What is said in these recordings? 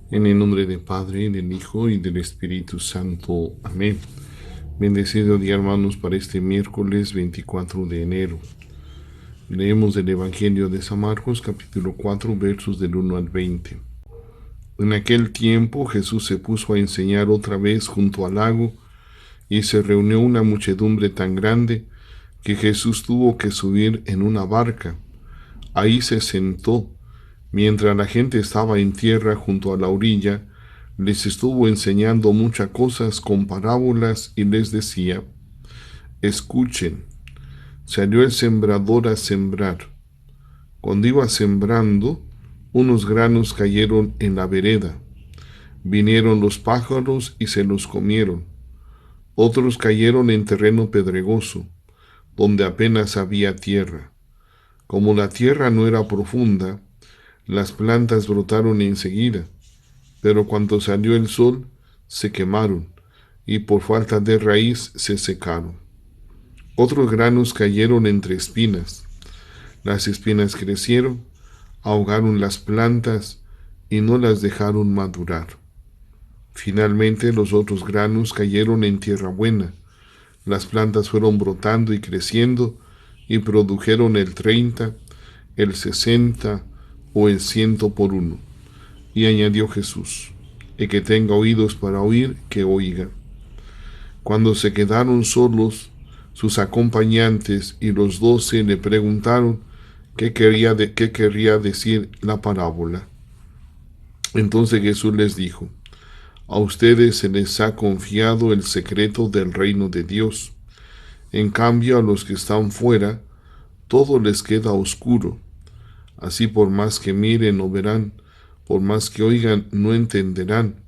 En el nombre del Padre, del Hijo y del Espíritu Santo. Amén. Bendecido día, hermanos, para este miércoles 24 de enero. Leemos el Evangelio de San Marcos, capítulo 4, versos del 1 al 20. En aquel tiempo Jesús se puso a enseñar otra vez junto al lago, y se reunió una muchedumbre tan grande que Jesús tuvo que subir en una barca. Ahí se sentó. Mientras la gente estaba en tierra junto a la orilla, les estuvo enseñando muchas cosas con parábolas y les decía: escuchen, salió el sembrador a sembrar. Cuando iba sembrando, unos granos cayeron en la vereda. Vinieron los pájaros y se los comieron. Otros cayeron en terreno pedregoso, donde apenas había tierra. Como la tierra no era profunda, las plantas brotaron enseguida, pero cuando salió el sol, se quemaron, y por falta de raíz se secaron. Otros granos cayeron entre espinas. Las espinas crecieron, ahogaron las plantas y no las dejaron madurar. Finalmente los otros granos cayeron en tierra buena. Las plantas fueron brotando y creciendo y produjeron el 30, el 60 o el 100 por uno. Y añadió Jesús: el que tenga oídos para oír, que oiga. Cuando se quedaron solos, sus acompañantes y los 12 le preguntaron qué querría decir la parábola. Entonces Jesús les dijo: a ustedes se les ha confiado el secreto del reino de Dios. En cambio, a los que están fuera, todo les queda oscuro. Así, por más que miren no verán, por más que oigan no entenderán,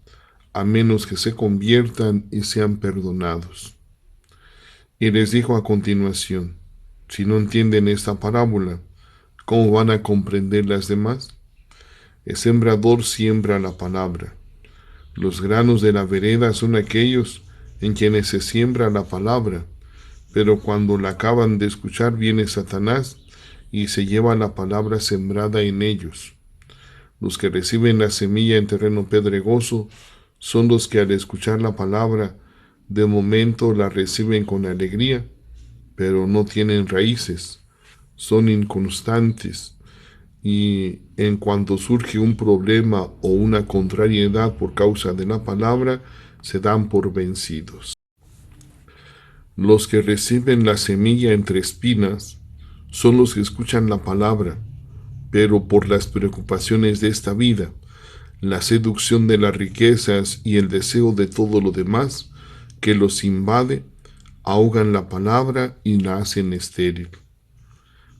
a menos que se conviertan y sean perdonados. Y les dijo a continuación: si no entienden esta parábola, ¿cómo van a comprender las demás? El sembrador siembra la palabra. Los granos de la vereda son aquellos en quienes se siembra la palabra, pero cuando la acaban de escuchar viene Satanás y se lleva la palabra sembrada en ellos. Los que reciben la semilla en terreno pedregoso son los que al escuchar la palabra, de momento la reciben con alegría, pero no tienen raíces, son inconstantes, y en cuanto surge un problema o una contrariedad por causa de la palabra, se dan por vencidos. Los que reciben la semilla entre espinas son los que escuchan la palabra, pero por las preocupaciones de esta vida, la seducción de las riquezas y el deseo de todo lo demás que los invade, ahogan la palabra y la hacen estéril.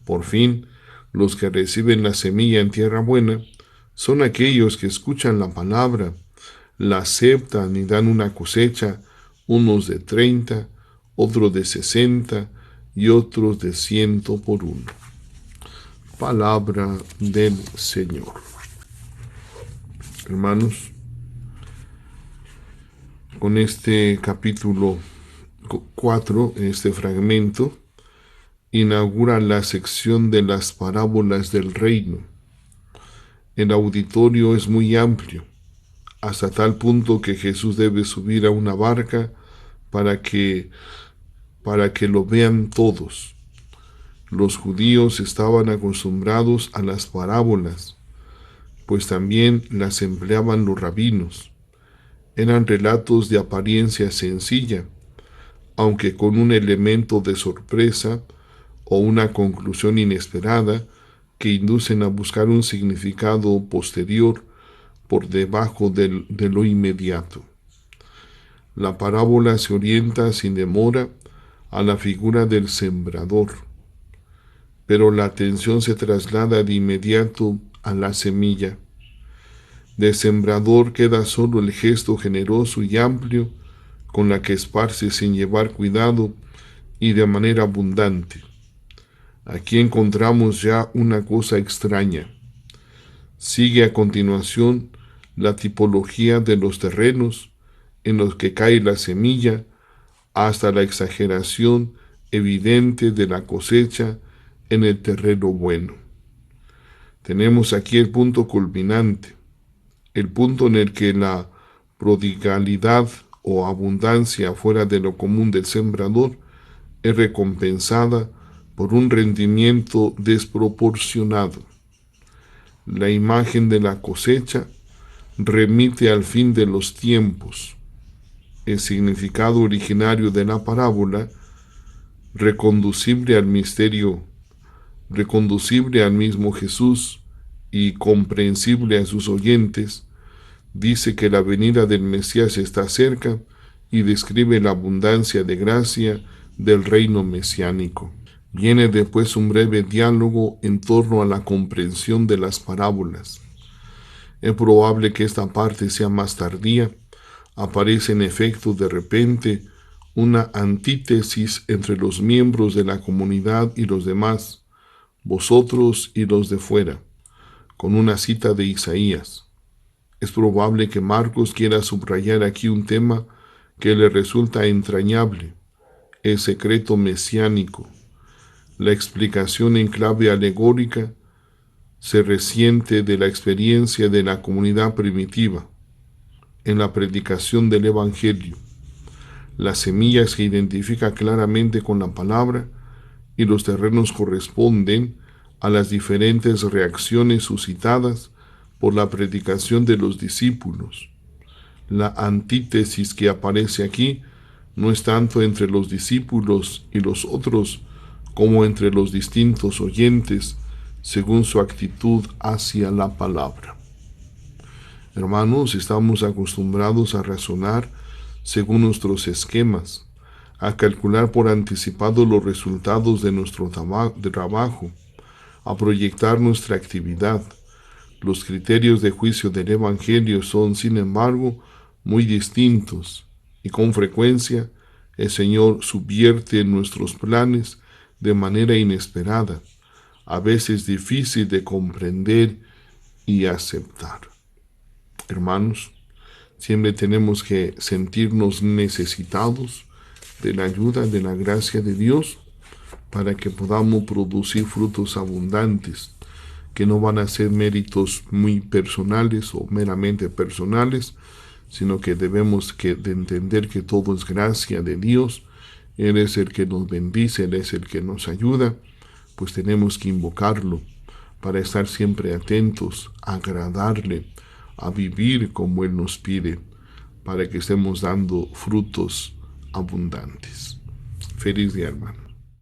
Por fin, los que reciben la semilla en tierra buena son aquellos que escuchan la palabra, la aceptan y dan una cosecha, unos de 30, otros de 60 y otros de 100 por uno. Palabra del Señor. Hermanos, con este capítulo 4, este fragmento, inaugura la sección de las parábolas del reino. El auditorio es muy amplio, hasta tal punto que Jesús debe subir a una barca para que lo vean todos. Los judíos estaban acostumbrados a las parábolas, pues también las empleaban los rabinos. Eran relatos de apariencia sencilla, aunque con un elemento de sorpresa o una conclusión inesperada que inducen a buscar un significado posterior por debajo de lo inmediato. La parábola se orienta sin demora a la figura del sembrador, pero la atención se traslada de inmediato a la semilla. De sembrador queda solo el gesto generoso y amplio con la que esparce sin llevar cuidado y de manera abundante. Aquí encontramos ya una cosa extraña. Sigue a continuación la tipología de los terrenos en los que cae la semilla, hasta la exageración evidente de la cosecha en el terreno bueno. Tenemos aquí el punto culminante. el punto en el que la prodigalidad o abundancia fuera de lo común del sembrador es recompensada por un rendimiento desproporcionado. La imagen de la cosecha remite al fin de los tiempos. El significado originario de la parábola, reconducible al misterio, reconducible al mismo Jesús y comprensible a sus oyentes, dice que la venida del Mesías está cerca y describe la abundancia de gracia del reino mesiánico. Viene después un breve diálogo en torno a la comprensión de las parábolas. Es probable que esta parte sea más tardía. Aparece en efecto de repente una antítesis entre los miembros de la comunidad y los demás, vosotros y los de fuera, con una cita de Isaías. Es probable que Marcos quiera subrayar aquí un tema que le resulta entrañable, el secreto mesiánico. La explicación en clave alegórica se resiente de la experiencia de la comunidad primitiva en la predicación del Evangelio. La semilla se identifica claramente con la palabra y los terrenos corresponden a las diferentes reacciones suscitadas por la predicación de los discípulos. La antítesis que aparece aquí no es tanto entre los discípulos y los otros como entre los distintos oyentes según su actitud hacia la palabra. Hermanos, estamos acostumbrados a razonar según nuestros esquemas, a calcular por anticipado los resultados de nuestro trabajo, a proyectar nuestra actividad. Los criterios de juicio del Evangelio son, sin embargo, muy distintos y con frecuencia el Señor subvierte nuestros planes de manera inesperada, a veces difícil de comprender y aceptar. Hermanos, siempre tenemos que sentirnos necesitados de la ayuda, de la gracia de Dios, para que podamos producir frutos abundantes, que no van a ser méritos muy personales o meramente personales, sino que debemos de entender que todo es gracia de Dios. Él es el que nos bendice, Él es el que nos ayuda, pues tenemos que invocarlo para estar siempre atentos, a agradarle, a vivir como Él nos pide, para que estemos dando frutos abundantes. Feliz día, hermano.